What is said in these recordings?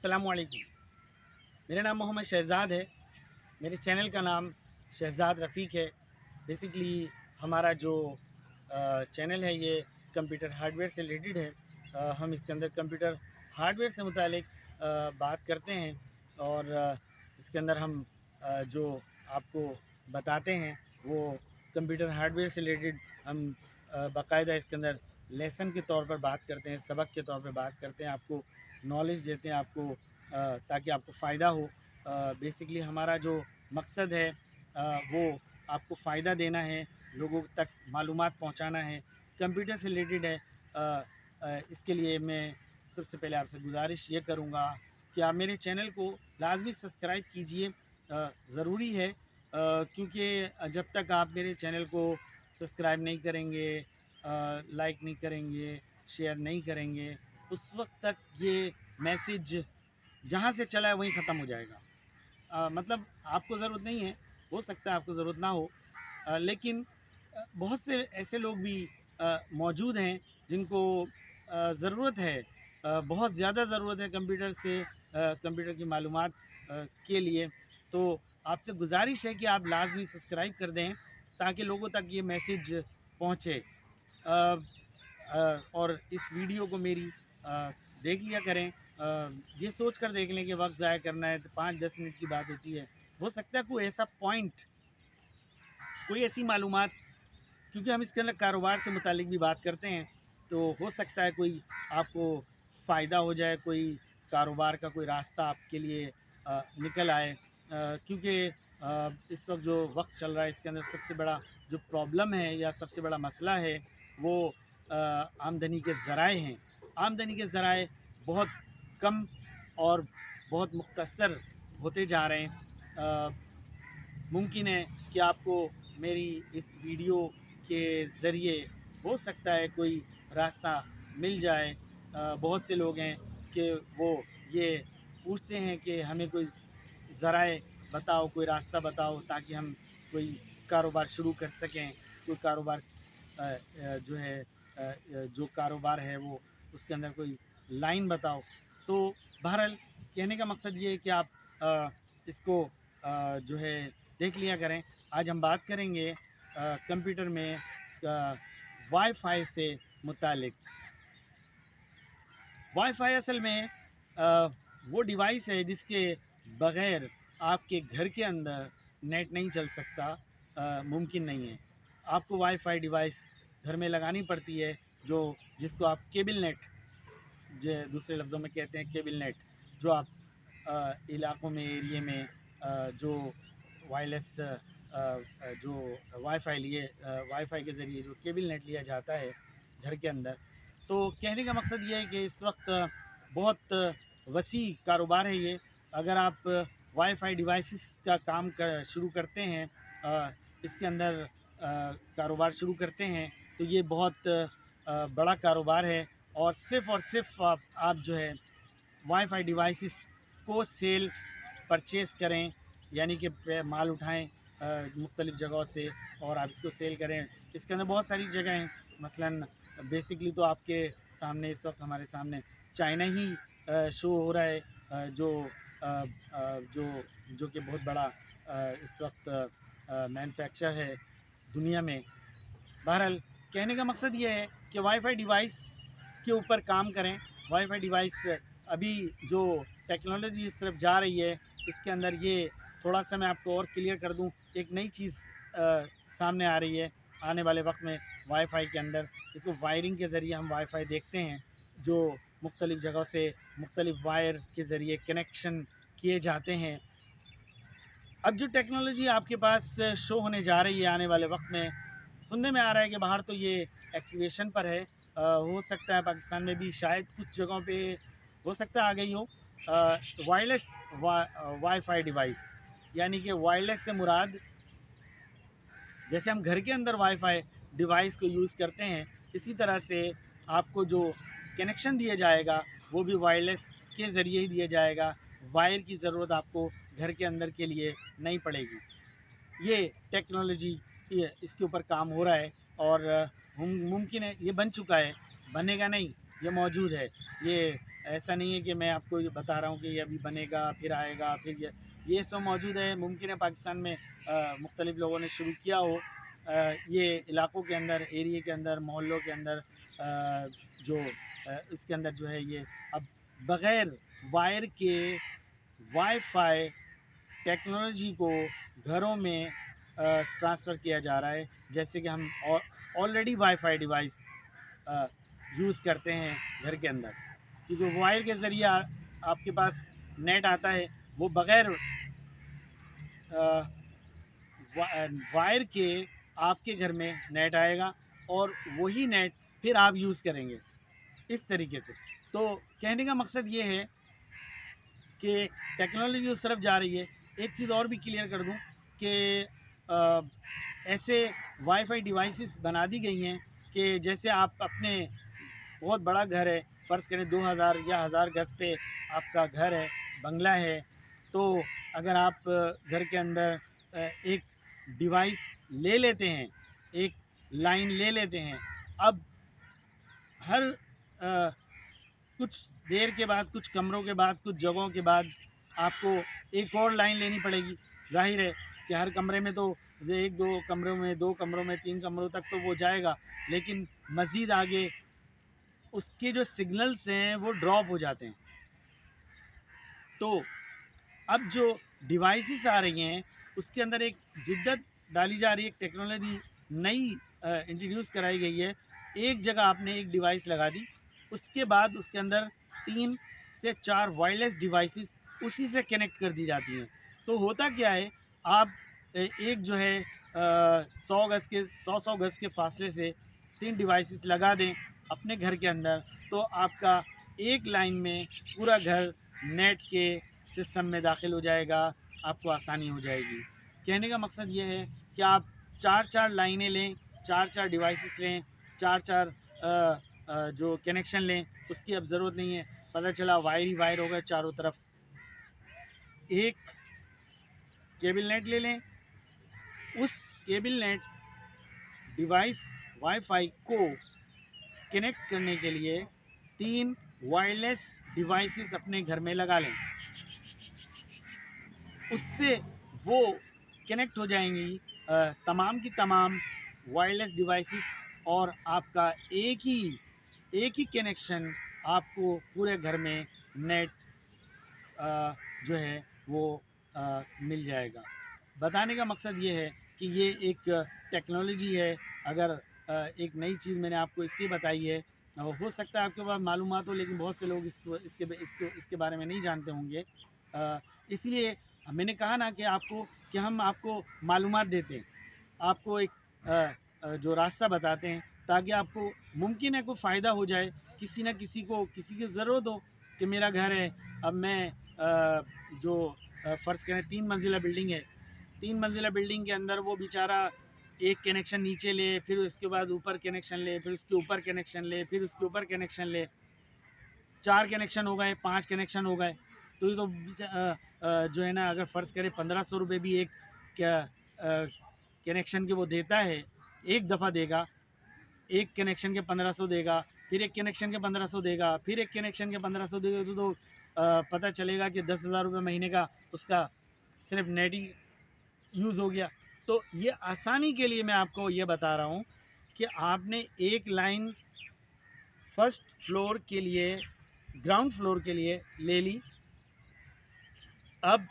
अस्सलामुअलैकुम। मेरा नाम मोहम्मद शहज़ाद है। मेरे चैनल का नाम शहज़ाद रफ़ीक है। बेसिकली हमारा जो चैनल है ये कंप्यूटर हार्डवेयर से रिलेटेड है। हम इसके अंदर कंप्यूटर हार्डवेयर से मुतालिक बात करते हैं और इसके अंदर हम जो आपको बताते हैं वो कंप्यूटर हार्डवेयर से रिलेटेड हम बाकायदा इसके अंदर लेसन के तौर पर बात करते हैं, सबक के तौर पर बात करते हैं, आपको नॉलेज देते हैं आपको ताकि आपको फ़ायदा हो। बेसिकली हमारा जो मकसद है वो आपको फ़ायदा देना है, लोगों तक मालूमात पहुंचाना है, कंप्यूटर से रिलेटेड है। इसके लिए मैं सबसे पहले आपसे गुजारिश ये करूँगा कि आप मेरे चैनल को लाजमी सब्सक्राइब कीजिए। ज़रूरी है क्योंकि जब तक आप मेरे चैनल को सब्सक्राइब नहीं करेंगे, लाइक नहीं करेंगे, शेयर नहीं करेंगे, उस वक्त तक ये मैसेज जहाँ से चला है वहीं ख़त्म हो जाएगा। मतलब आपको ज़रूरत नहीं है, हो सकता है आपको ज़रूरत ना हो, लेकिन बहुत से ऐसे लोग भी मौजूद हैं जिनको ज़रूरत है, बहुत ज़्यादा ज़रूरत है कंप्यूटर से, कंप्यूटर की मालूमात के लिए। तो आपसे गुजारिश है कि आप लाजमी सब्सक्राइब कर दें ताकि लोगों तक ये मैसेज पहुँचे। और इस वीडियो को मेरी देख लिया करें। ये सोच कर देख लें कि वक्त ज़ाया करना है तो 5-10 मिनट की बात होती है। हो सकता है कोई ऐसा पॉइंट, कोई ऐसी मालूमात, क्योंकि हम इसके अंदर कारोबार से मुतालिक भी बात करते हैं, तो हो सकता है कोई आपको फ़ायदा हो जाए, कोई कारोबार का कोई रास्ता आपके लिए निकल आए। क्योंकि इस वक्त जो वक्त चल रहा है इसके अंदर सबसे बड़ा जो प्रॉब्लम है या सबसे बड़ा मसला है वो आमदनी के ज़राए हैं। आमदनी के ज़राए बहुत कम और बहुत मुख्तसर होते जा रहे हैं। मुमकिन है कि आपको मेरी इस वीडियो के ज़रिए हो सकता है कोई रास्ता मिल जाए। बहुत से लोग हैं कि वो ये पूछते हैं कि हमें कोई ज़राए बताओ, कोई रास्ता बताओ ताकि हम कोई कारोबार शुरू कर सकें, कोई कारोबार जो है जो कारोबार है वो उसके अंदर कोई लाइन बताओ। तो बहरहाल कहने का मकसद ये है कि आप इसको जो है देख लिया करें। आज हम बात करेंगे कंप्यूटर में वाईफाई से मुतालिक। वाईफाई असल में वो डिवाइस है जिसके बग़ैर आपके घर के अंदर नेट नहीं चल सकता, मुमकिन नहीं है। आपको वाईफाई डिवाइस घर में लगानी पड़ती है जिसको आप केबल नेट, जो दूसरे लफ्ज़ों में कहते हैं केबल नेट, जो आप इलाक़ों में, एरिए में जो वायरलेस जो वाईफाई के ज़रिए जो केबल नेट लिया जाता है घर के अंदर। तो कहने का मकसद ये है कि इस वक्त बहुत वसी कारोबार है ये। अगर आप वाईफाई डिवाइसेस का काम शुरू करते हैं, इसके अंदर कारोबार शुरू करते हैं, तो ये बहुत बड़ा कारोबार है। और सिर्फ़ आप जो है वाईफाई डिवाइसेस को सेल परचेज़ करें, यानी कि माल उठाएं मुख्तलिफ़ जगहों से और आप इसको सेल करें। इसके अंदर बहुत सारी जगह हैं। मसलन बेसिकली तो आपके सामने इस वक्त हमारे सामने चाइना ही शो हो रहा है, जो कि बहुत बड़ा इस वक्त मैन्युफैक्चर है दुनिया में। बहरहाल कहने का मकसद ये है कि वाईफाई डिवाइस के ऊपर काम करें। वाईफाई डिवाइस अभी जो टेक्नोलॉजी इस तरफ जा रही है, इसके अंदर ये थोड़ा सा मैं आपको और क्लियर कर दूं, एक नई चीज़ सामने आ रही है आने वाले वक्त में वाईफाई के अंदर। इसको वायरिंग के ज़रिए हम वाईफाई देखते हैं, जो मुख्तलिफ़ जगहों से मुख्तलिफ़ वायर के ज़रिए कनेक्शन किए जाते हैं। अब जो टेक्नोलॉजी आपके पास शो होने जा रही है आने वाले वक्त में, सुनने में आ रहा है कि बाहर तो ये एक्टिवेशन पर है, हो सकता है पाकिस्तान में भी शायद कुछ जगहों पे हो सकता है आ गई हो। वायरलेस वाईफाई डिवाइस, यानी कि वायरलेस से मुराद जैसे हम घर के अंदर वाईफाई डिवाइस को यूज़ करते हैं, इसी तरह से आपको जो कनेक्शन दिया जाएगा वो भी वायरलेस के ज़रिए ही दिया जाएगा। वायर की ज़रूरत आपको घर के अंदर के लिए नहीं पड़ेगी। ये टेक्नोलॉजी इसके ऊपर काम हो रहा है और मुमकिन है, ये बन चुका है, बनेगा नहीं, ये मौजूद है। ये ایسا نہیں ہے کہ میں آپ کو یہ بتا رہا ہوں کہ یہ ابھی بنے گا پھر آئے گا پھر یہ اس وقت موجود ہے. ممکن ہے پاکستان میں مختلف لوگوں نے شروع کیا ہو یہ علاقوں کے اندر، ایریے کے اندر، محلوں کے اندر جو اس کے اندر جو ہے یہ اب بغیر وائر کے وائی فائی ٹیکنالوجی کو گھروں میں ٹرانسفر کیا جا رہا ہے. جیسے کہ ہم already wi fi device use کرتے ہیں گھر کے اندر، کیونکہ وائر کے ذریعے آپ کے پاس نیٹ آتا ہے. وہ بغیر وائر کے آپ کے گھر میں نیٹ آئے گا اور وہی نیٹ پھر آپ یوز کریں گے اس طریقے سے. تو کہنے کا مقصد یہ ہے کہ ٹیکنالوجی اس طرف جا رہی ہے. ایک چیز اور بھی کلیئر کر دوں کہ ایسے وائی فائی ڈیوائسز بنا دی گئی ہیں کہ جیسے آپ اپنے بہت بڑا گھر ہے، فرض کریں 2000 یا 1000 گز پہ آپ کا گھر ہے، بنگلہ ہے، تو اگر آپ گھر کے اندر ایک ڈیوائس لے لیتے ہیں، ایک لائن لے لیتے ہیں، اب ہر کچھ دیر کے بعد، کچھ کمروں کے بعد، کچھ جگہوں کے بعد آپ کو ایک اور لائن لینی پڑے گی. ظاہر ہے کہ ہر کمرے میں تو ایک دو کمروں میں، 2 کمروں میں، 3 کمروں تک تو وہ جائے گا، لیکن مزید آگے اس کے جو سگنلز ہیں وہ ڈراپ ہو جاتے ہیں. تو اب جو ڈیوائسز آ رہی ہیں اس کے اندر ایک جدت ڈالی جا رہی ہے، ایک ٹیکنالوجی نئی انٹروڈیوس کرائی گئی ہے. ایک جگہ آپ نے ایک ڈیوائس لگا دی، اس کے بعد اس کے اندر 3 سے 4 وائرلیس ڈیوائسز اسی سے کنیکٹ کر دی جاتی ہیں. تو ہوتا کیا ہے، آپ ایک جو ہے 100 گز کے فاصلے سے 3 ڈیوائسز لگا دیں اپنے گھر کے اندر، تو آپ کا ایک لائن میں پورا گھر نیٹ کے سسٹم میں داخل ہو جائے گا، آپ کو آسانی ہو جائے گی. کہنے کا مقصد یہ ہے کہ آپ 4 لائنیں لیں، 4 ڈیوائسز لیں، 4 جو کنیکشن لیں، اس کی اب ضرورت نہیں ہے. پتہ چلا وائر ہی وائر ہوگا چاروں طرف. ایک کیبل نیٹ لے لیں، اس cable net device wifi کو کنیکٹ کرنے کے لیے 3 وائرلیس ڈیوائسز اپنے گھر میں لگا لیں. اس سے وہ کنیکٹ ہو جائیں گی تمام کی تمام وائرلیس ڈیوائسز، اور آپ کا ایک ہی کنیکشن آپ کو پورے گھر میں نیٹ جو ہے وہ مل جائے گا. بتانے کا مقصد یہ ہے کہ یہ ایک ٹیکنالوجی ہے. اگر ایک نئی چیز میں نے آپ کو اس لیے بتائی ہے، ہو سکتا ہے آپ کے پاس معلومات ہو، لیکن بہت سے لوگ اس کے بارے میں نہیں جانتے ہوں گے. اس لیے میں نے کہا نا کہ ہم آپ کو معلومات دیتے ہیں، آپ کو ایک جو راستہ بتاتے ہیں، تاکہ آپ کو ممکن ہے کوئی فائدہ ہو جائے. کسی نہ کسی کی ضرورت ہو کہ میرا گھر ہے، اب میں جو فرض کریں 3 منزلہ بلڈنگ ہے، 3 منزلہ بلڈنگ کے اندر وہ بیچارہ ایک کنیکشن نیچے لے، پھر اس کے بعد اوپر کنیکشن لے، پھر اس کے اوپر کنیکشن لے، پھر اس کے اوپر کنیکشن لے. 4 کنیکشن ہو گئے، 5 کنیکشن ہو گئے، تو یہ تو جو ہے نا، اگر فرض کرے 1500 روپے بھی ایک کنیکشن کے وہ دیتا ہے، ایک دفعہ دے گا، ایک کنیکشن کے 1500 دے گا، پھر ایک کنیکشن کے 1500 دے گا، پھر ایک کنیکشن کے 1500 دے گا، تو پتہ چلے گا کہ 10,000 روپے مہینے کا اس کا صرف نیٹ ہی یوز ہو گیا. تو یہ آسانی کے لیے میں آپ کو یہ بتا رہا ہوں کہ آپ نے ایک لائن فرسٹ فلور کے لیے، گراؤنڈ فلور کے لیے لے لی، اب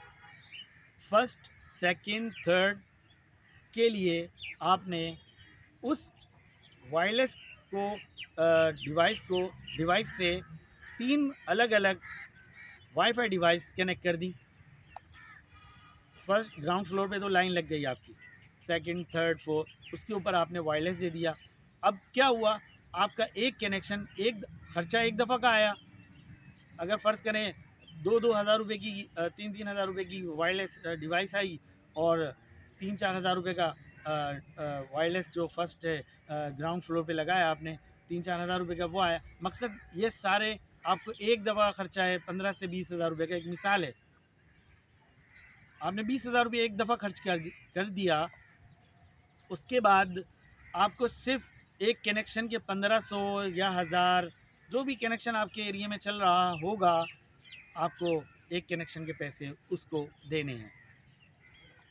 فرسٹ، سیکنڈ، تھرڈ کے لیے آپ نے اس وائرلیس ڈیوائس سے 3 الگ الگ وائی فائی ڈیوائس کنیکٹ کر دی. فرسٹ گراؤنڈ فلور پہ تو لائن لگ گئی آپ کی، سیکنڈ، تھرڈ، فورتھ، اس کے اوپر آپ نے وائرلیس دے دیا. اب کیا ہوا، آپ کا ایک کنیکشن، ایک خرچہ ایک دفعہ کا آیا. اگر فرض کریں 2,000 روپے کی، 3,000 روپے کی وائرلیس ڈیوائس آئی، اور 3,000-4,000 روپے کا وائرلیس جو فرسٹ گراؤنڈ فلور پہ لگایا آپ نے، 3,000-4,000 روپے کا وہ آیا. مقصد یہ سارے آپ کو ایک دفعہ خرچہ ہے 15,000 سے 20,000 روپے کا. ایک مثال ہے، آپ نے 20,000 روپے ایک دفعہ خرچ کر دیا، اس کے بعد آپ کو صرف ایک کنیکشن کے 1,500 یا 1,000 جو بھی کنیکشن آپ کے ایریے میں چل رہا ہوگا آپ کو ایک کنیکشن کے پیسے اس کو دینے ہیں.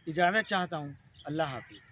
اجازت چاہتا ہوں. اللہ حافظ.